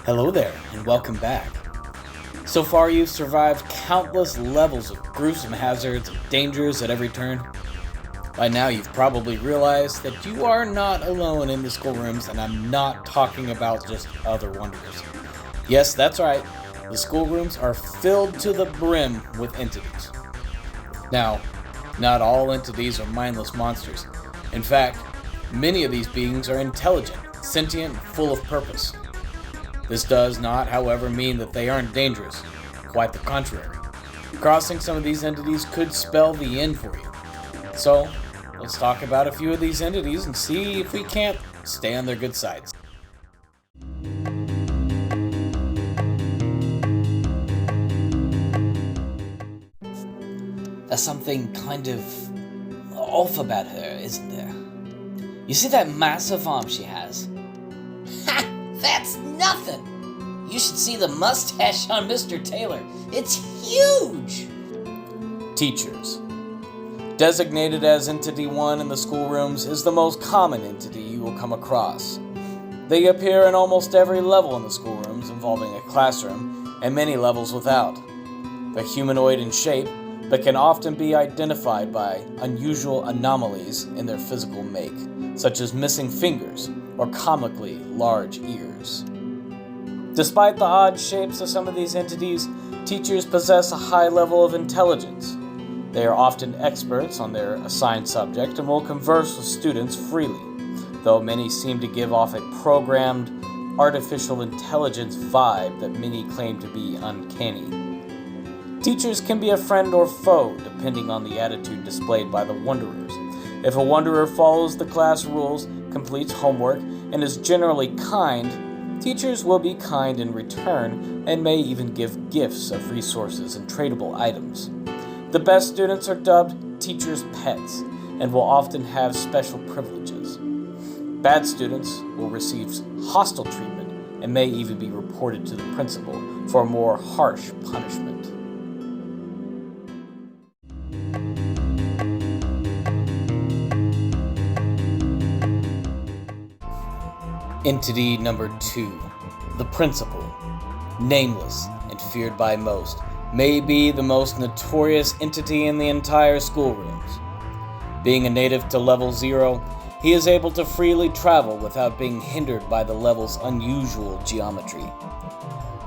Hello there, and welcome back. So far you've survived countless levels of gruesome hazards and dangers at every turn. By now you've probably realized that you are not alone in the schoolrooms, and I'm not talking about just other wanderers. Yes, that's right, the schoolrooms are filled to the brim with entities. Now, not all entities are mindless monsters. In fact, many of these beings are intelligent, sentient, and full of purpose. This does not, however, mean that they aren't dangerous. Quite the contrary. Crossing some of these entities could spell the end for you. So, let's talk about a few of these entities and see if we can't stay on their good sides. There's something kind of off about her, isn't there? You see that massive arm she has? Ha! That's nothing! You should see the mustache on Mr. Taylor. It's huge! Teachers. Designated as Entity 1 in the schoolrooms is the most common entity you will come across. They appear in almost every level in the schoolrooms involving a classroom, and many levels without. They're humanoid in shape, but can often be identified by unusual anomalies in their physical make, such as missing fingers or comically large ears. Despite the odd shapes of some of these entities, teachers possess a high level of intelligence. They are often experts on their assigned subject and will converse with students freely, though many seem to give off a programmed, artificial intelligence vibe that many claim to be uncanny. Teachers can be a friend or foe depending on the attitude displayed by the wanderers. If a wanderer follows the class rules, completes homework, and is generally kind, teachers will be kind in return and may even give gifts of resources and tradable items. The best students are dubbed teachers' pets and will often have special privileges. Bad students will receive hostile treatment and may even be reported to the principal for a more harsh punishment. Entity number 2, the principal. Nameless and feared by most, may be the most notorious entity in the entire schoolrooms. Being a native to level 0, he is able to freely travel without being hindered by the level's unusual geometry.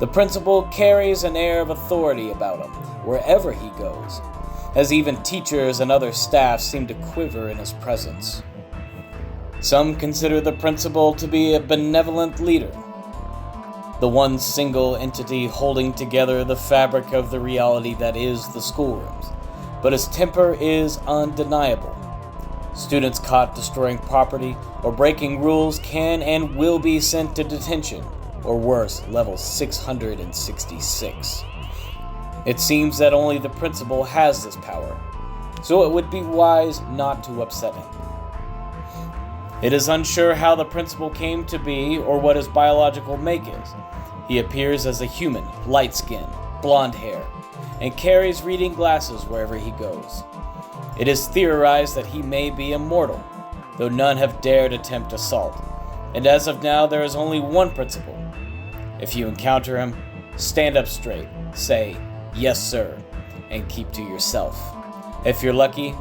The principal carries an air of authority about him wherever he goes, as even teachers and other staff seem to quiver in his presence. Some consider the principal to be a benevolent leader, the one single entity holding together the fabric of the reality that is the schoolrooms, but his temper is undeniable. Students caught destroying property or breaking rules can and will be sent to detention, or worse, level 666. It seems that only the principal has this power, so it would be wise not to upset him. It is unsure how the principal came to be or what his biological make is. He appears as a human, light-skinned, blonde hair, and carries reading glasses wherever he goes. It is theorized that he may be immortal, though none have dared attempt assault, and as of now there is only one principal. If you encounter him, stand up straight, say, "Yes, sir," and keep to yourself. If you're lucky,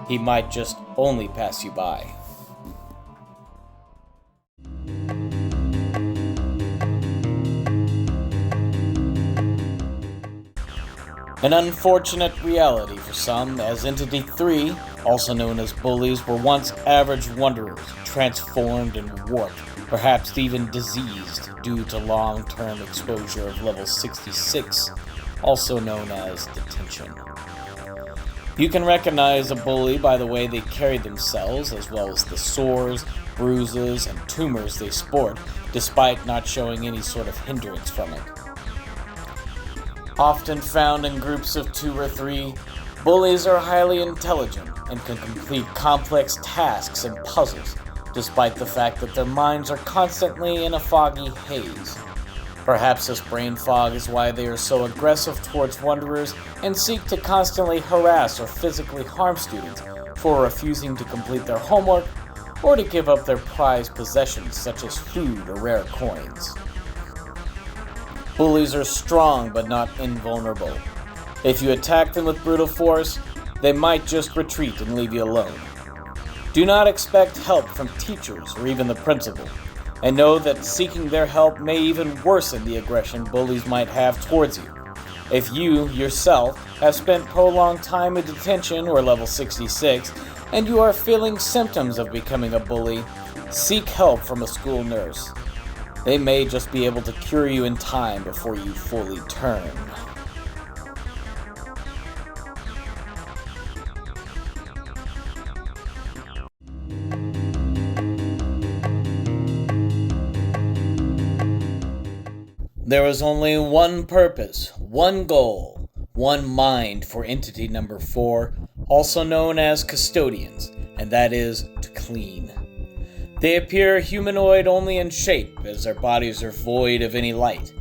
he might just only pass you by. An unfortunate reality for some, as Entity 3, also known as bullies, were once average wanderers, transformed and warped, perhaps even diseased due to long-term exposure of level 66, also known as detention. You can recognize a bully by the way they carry themselves, as well as the sores, bruises, and tumors they sport, despite not showing any sort of hindrance from it. Often found in groups of 2 or 3, bullies are highly intelligent and can complete complex tasks and puzzles, despite the fact that their minds are constantly in a foggy haze. Perhaps this brain fog is why they are so aggressive towards wanderers and seek to constantly harass or physically harm students for refusing to complete their homework or to give up their prized possessions such as food or rare coins. Bullies are strong but not invulnerable. If you attack them with brutal force, they might just retreat and leave you alone. Do not expect help from teachers or even the principal, and know that seeking their help may even worsen the aggression bullies might have towards you. If you, yourself, have spent prolonged time in detention or level 66, and you are feeling symptoms of becoming a bully, seek help from a school nurse. They may just be able to cure you in time before you fully turn. There is only one purpose, one goal, one mind for entity number 4, also known as custodians, and that is to clean. They appear humanoid only in shape, as their bodies are void of any light.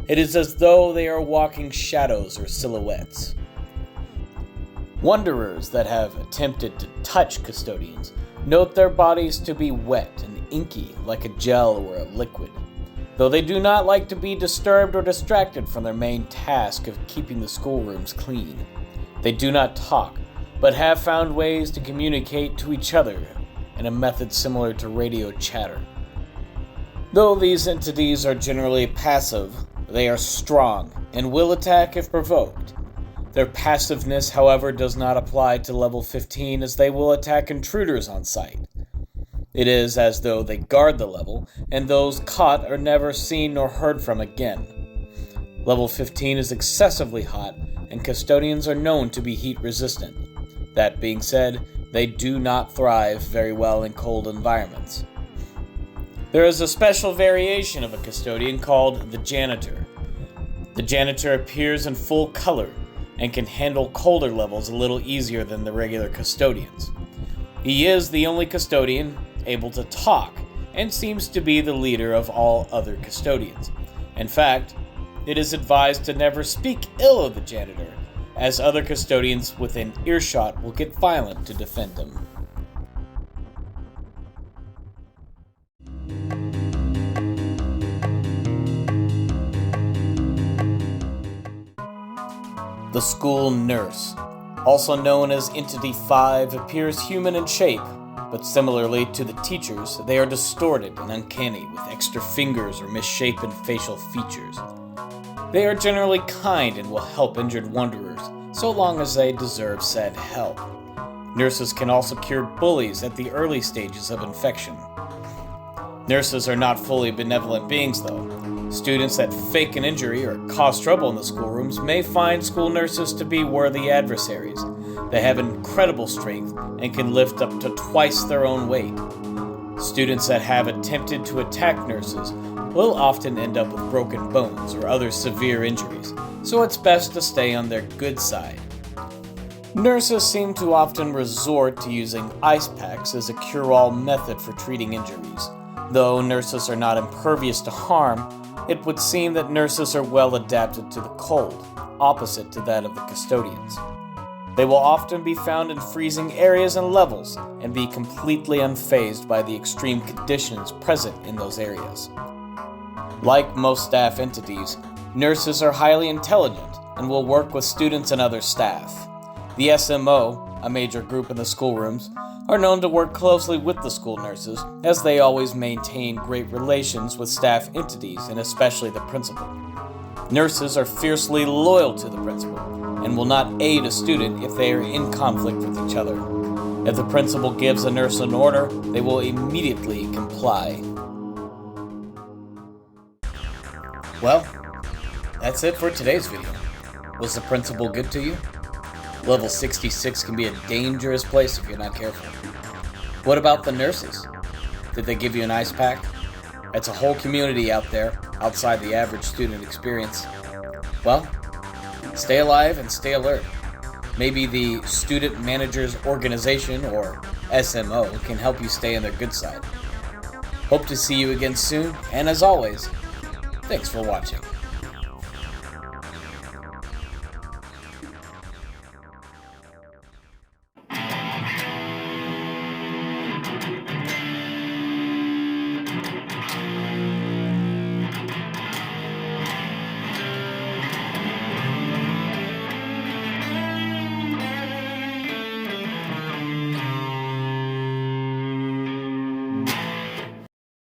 It is as though they are walking shadows or silhouettes. Wanderers that have attempted to touch custodians note their bodies to be wet and inky like a gel or a liquid, though they do not like to be disturbed or distracted from their main task of keeping the schoolrooms clean. They do not talk, but have found ways to communicate to each other in a method similar to radio chatter. Though these entities are generally passive, they are strong and will attack if provoked. Their passiveness, however, does not apply to level 15, as they will attack intruders on sight. It is as though they guard the level, and those caught are never seen nor heard from again. Level 15 is excessively hot, and custodians are known to be heat resistant. That being said, they do not thrive very well in cold environments. There is a special variation of a custodian called the janitor. The janitor appears in full color and can handle colder levels a little easier than the regular custodians. He is the only custodian able to talk, and seems to be the leader of all other custodians. In fact, it is advised to never speak ill of the janitor, as other custodians within earshot will get violent to defend him. The school nurse, also known as Entity 5, appears human in shape, but similarly to the teachers, they are distorted and uncanny with extra fingers or misshapen facial features. They are generally kind and will help injured wanderers, so long as they deserve said help. Nurses can also cure bullies at the early stages of infection. Nurses are not fully benevolent beings, though. Students that fake an injury or cause trouble in the schoolrooms may find school nurses to be worthy adversaries. They have incredible strength and can lift up to twice their own weight. Students that have attempted to attack nurses will often end up with broken bones or other severe injuries, so it's best to stay on their good side. Nurses seem to often resort to using ice packs as a cure-all method for treating injuries. Though nurses are not impervious to harm, it would seem that nurses are well adapted to the cold, opposite to that of the custodians. They will often be found in freezing areas and levels, and be completely unfazed by the extreme conditions present in those areas. Like most staff entities, nurses are highly intelligent and will work with students and other staff. The SMO, a major group in the schoolrooms, are known to work closely with the school nurses, as they always maintain great relations with staff entities and especially the principal. Nurses are fiercely loyal to the principal and will not aid a student if they are in conflict with each other. If the principal gives a nurse an order, they will immediately comply. Well, that's it for today's video. Was the principal good to you? Level 66 can be a dangerous place if you're not careful. What about the nurses? Did they give you an ice pack? It's a whole community out there, outside the average student experience. Well, stay alive and stay alert. Maybe the Student Managers Organization, or SMO, can help you stay on their good side. Hope to see you again soon, and as always, thanks for watching.